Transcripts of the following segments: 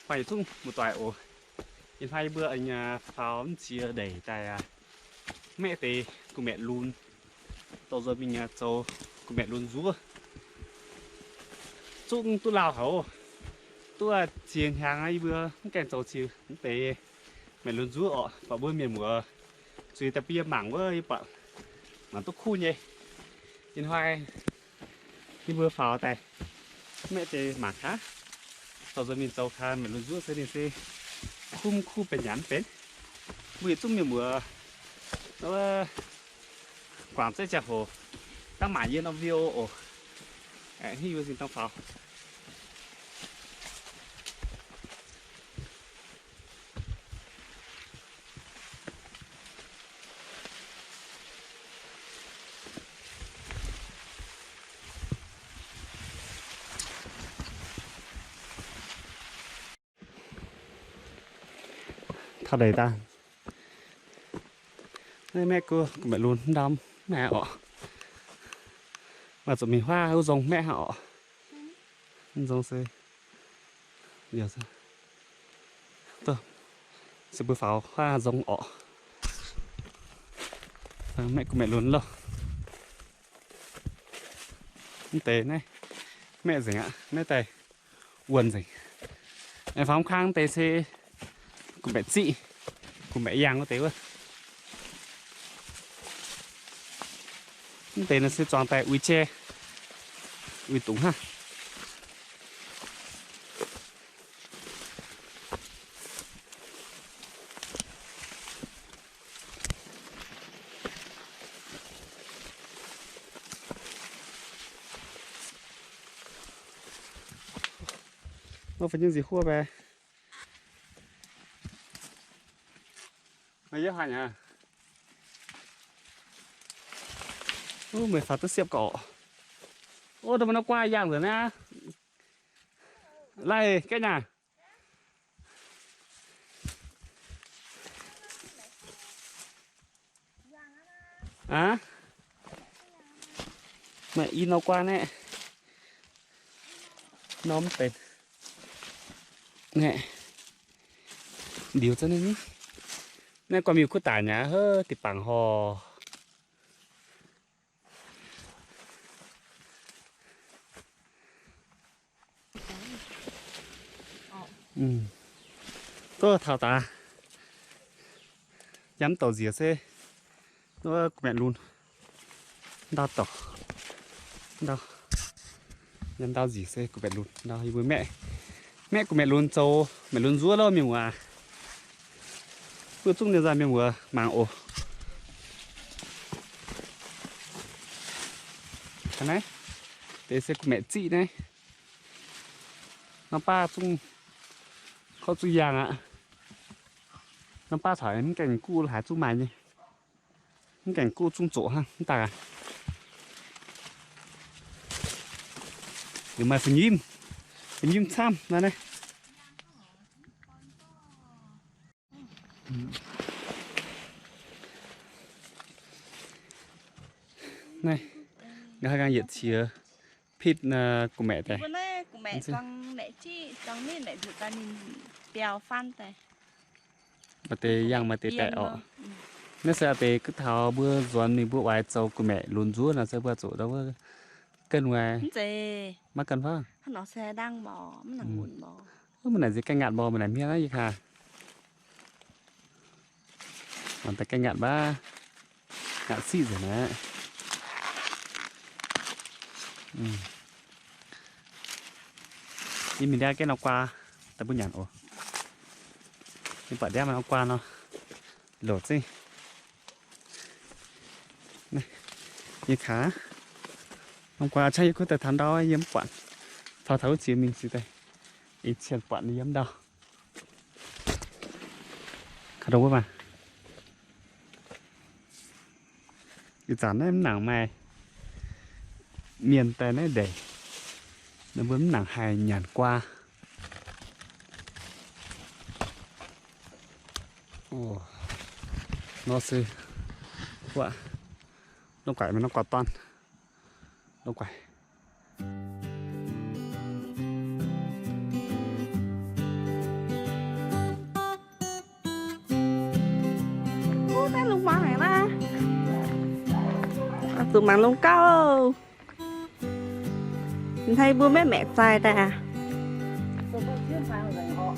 phải tung một toài ổ hiện hai bữa anh pháo chia đẩy tại mẹ tê của mẹ luôn tao giờ mình châu của mẹ luôn rúa chung tôi lao hậu tôi chiến hàng ấy bữa cái châu chiều tê mẹ luôn rúa ọ và bữa miền mùa suy tập bia mảng với bạn mà tôi khu nhỉ hiện hai đi bữa pháo tại mẹ tê mảng khác tao giờ mình châu khan mẹ luôn rúa sẽ đi xe khu bên nhắn bên vì chung miền mùa nó quảng sẽ chả hồ đang mãi yên nó video ồ hi vừa xin tao pháo thật đầy ta mẹ cô mẹ luôn đâm mẹ họ mà tụi mình hoa hữu giống mẹ họ giống xe điều sao tôi sẽ bữa pháo hoa giống họ mẹ của mẹ luôn lo tế này mẹ gì ạ mẹ tay quần gì em phóng khang tế xe của mẹ chị của mẹ giang có tế quá tế nó sẽ chọn tay uy che uy túng ha nó phải những gì khua về mày nhớ hành à mày phạt tôi xếp cỏ ô đâu mà nó qua dạng rồi nè lại cái nhà à mẹ in nó qua nè nó mất tên nè điều cho nên nè qua miêu cứ tả nhà hơ thì bằng hò tôi thảo ta dám tàu dìa xe nó mẹ luôn đau tỏ đau dám đau gì xe của mẹ luôn đau với mẹ của mẹ luôn châu mẹ luôn rúa đâu miệng à vừa chung được ra miệng vừa màng ổ cái này để xe của mẹ chị này nó ba chung có chung giang ạ nó ba thỏi những cảnh cu là chung mày nhỉ những cảnh cu chung chỗ ha chúng ta để mà phải nhìn sam ra đây này người đang nhiệt chia thịt của mẹ đây của mẹ con mẹ chị con nên lại được ta nhìn bèo phan tay mà tê yang mà tê tệ ọ nếu sao tê cứ thao bữa doan mình bữa vài châu của mẹ luôn rúa là sẽ bữa chỗ đó cân ngoài mà cần phải nó sẽ đang bò nó là nguồn bò mình là gì canh ngạn bò mình làm miếng gì hả còn tại canh ngạn ba ngạn xị rồi nè nhưng mình đeo cái nó qua tại bữa nhàn ồ nhưng phải đeo mà nó qua nó lột gì này như khá hôm qua chơi có thể thằng đó yếm quặn thao thấu chỉ mình xí đây ít chuyện quặn yếm đâu khá đâu mà cái chán em nặng mày miền tây này để nó bướm nặng hài nhàn qua ồ nó sư quá nó quậy mà nó quả toan nó quậy Nè lùng măng này nè. Tụi măng lùng cao. Mình thấy bữa mẹ mẹ dài ta. Tôi có chuyên phao rồi họ.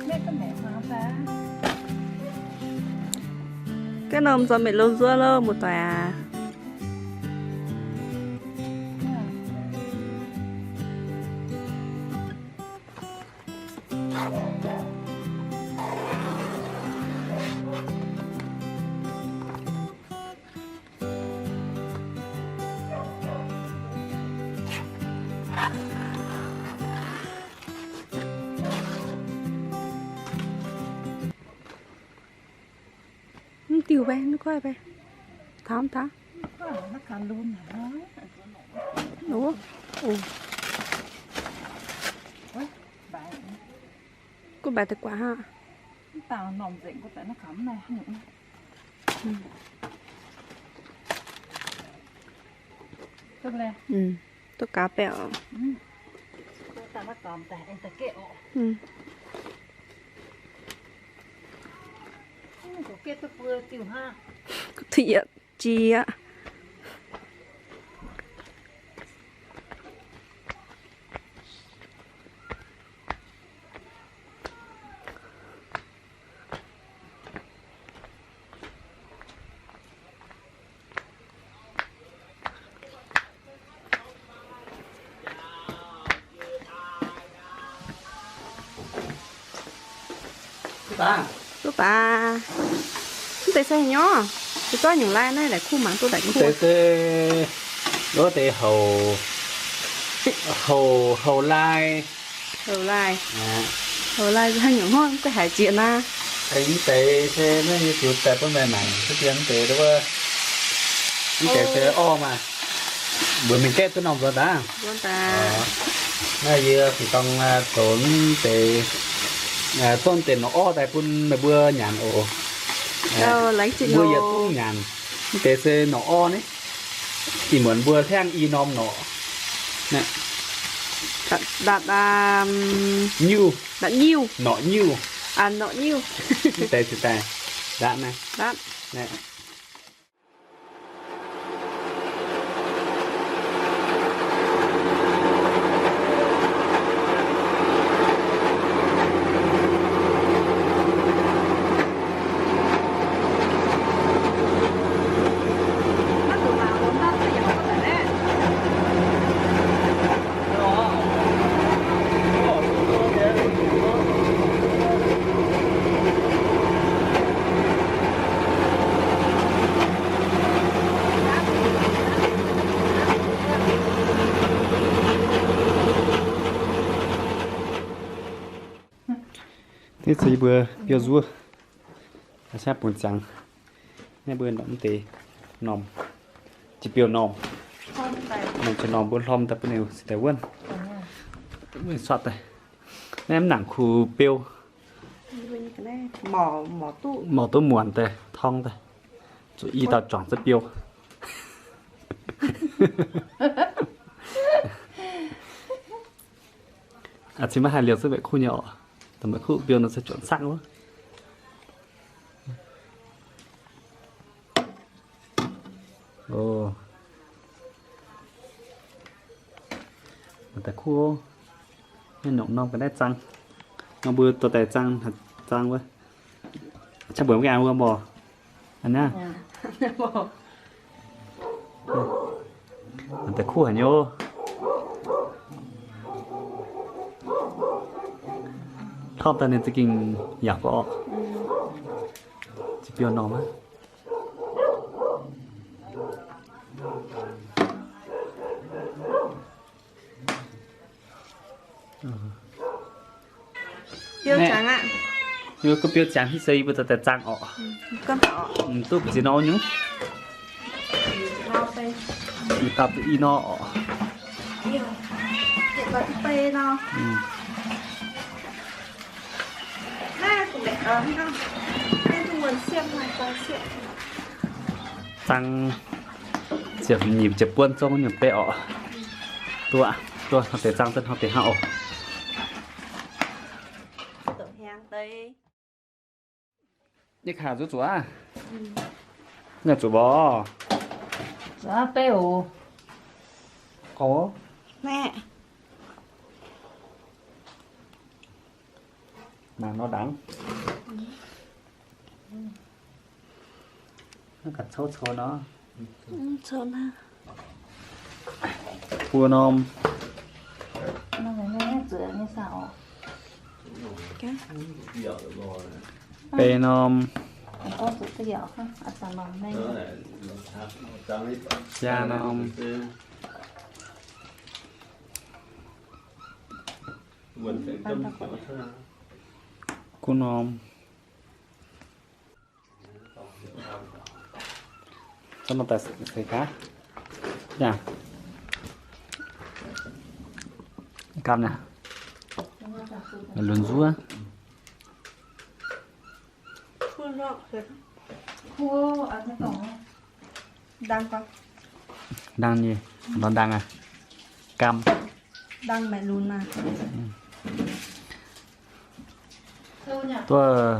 Mẹ có mẹ phao ta. Cái nôm cho mẹ lùng dưa lơ một tòa. Tiêu bé nó coi bé thám thám Nó còn luôn hả? đúng không? Ồ Bạn cô bé thật quá ha. tao nồng dịnh của tại nó khắm này. Tốt lên. Tôi cá bẹo. Tao nó còn tại em ta kẹo. Của kia tôi vừa tiểu ha. Thiệt chi á. ta Tôi bà tôi xe nhỏ tôi có những lai này là khu mảng tôi đánh khu thế đó thì hầu lai hầu lai hay những hơn cái hải chuyện à thấy tế thế nó như kiểu tệ bên mẹ mày cái tiếng tế đó mà cái tế thế o mà bữa mình kết cái nòng rồi đã con ta nó giờ thì con tốn tế tôn tiền nó o tại bún mà bữa nhàn ổ lấy chuyện bữa giờ cũng nhàn tế xe nó o đấy chỉ muốn bữa theo y nom nó nè đặt nhiêu đặt nhiêu nọ nhiêu à nọ nhiêu tế thì tế đã này đặt nè thế thì bữa biểu rùa sẽ buồn trắng nên bữa đóng tê nòng chỉ biểu nòng nòng cho nòng buồn lom tập nhiều sẽ thấy quên mình soát này em nặng khu biểu mỏ tôi muộn tê thong tê rồi y tao chọn rất biểu à chỉ mà hai liều sẽ bị khu nhỏ tầm mấy khu biểu nó sẽ chọn sẵn quá ồ tại khu nên nọng nong cái đấy trăng nó bữa tôi tại trăng thật trăng quá chắc bữa cái ăn luôn bò anh nhá tại khu hả nhô thọp ta nênจะกินอยากก็ออกจะเปรี้ยวนอมะเปรี้ยวจังอ่ะ nhưng có 뼈 trắng thì xây bây giờ tại trăng ọ con thỏ tôi chỉ nói nhúng nó tê thì tập y nó ọ nhiều để vào tê nó na cũng để ở không nên tôi muốn xem lại coi xem trăng chỉ nhịp chụp quân trong nhịp bẹ ọ tôi họ để trăng tên họ để hậu tự hàng tê nhắc hà rút chúa nhà chủ bò Dạ bèo. có Mẹ. mà nó đắng nó cắt sâu sâu nó Sơn ha. cua nom Nó phải nghe rửa như sao? Cái. bê nom Có rửa cái giỏ ha. À sao nó này. da nom cua nom cho nó ta sẽ cá nha cam nè luôn rúa Khuôn rọ rồi. Khô ở cái cổng. Đang con. đang gì nó đang à cam Đang mẹ lùn mà. tôi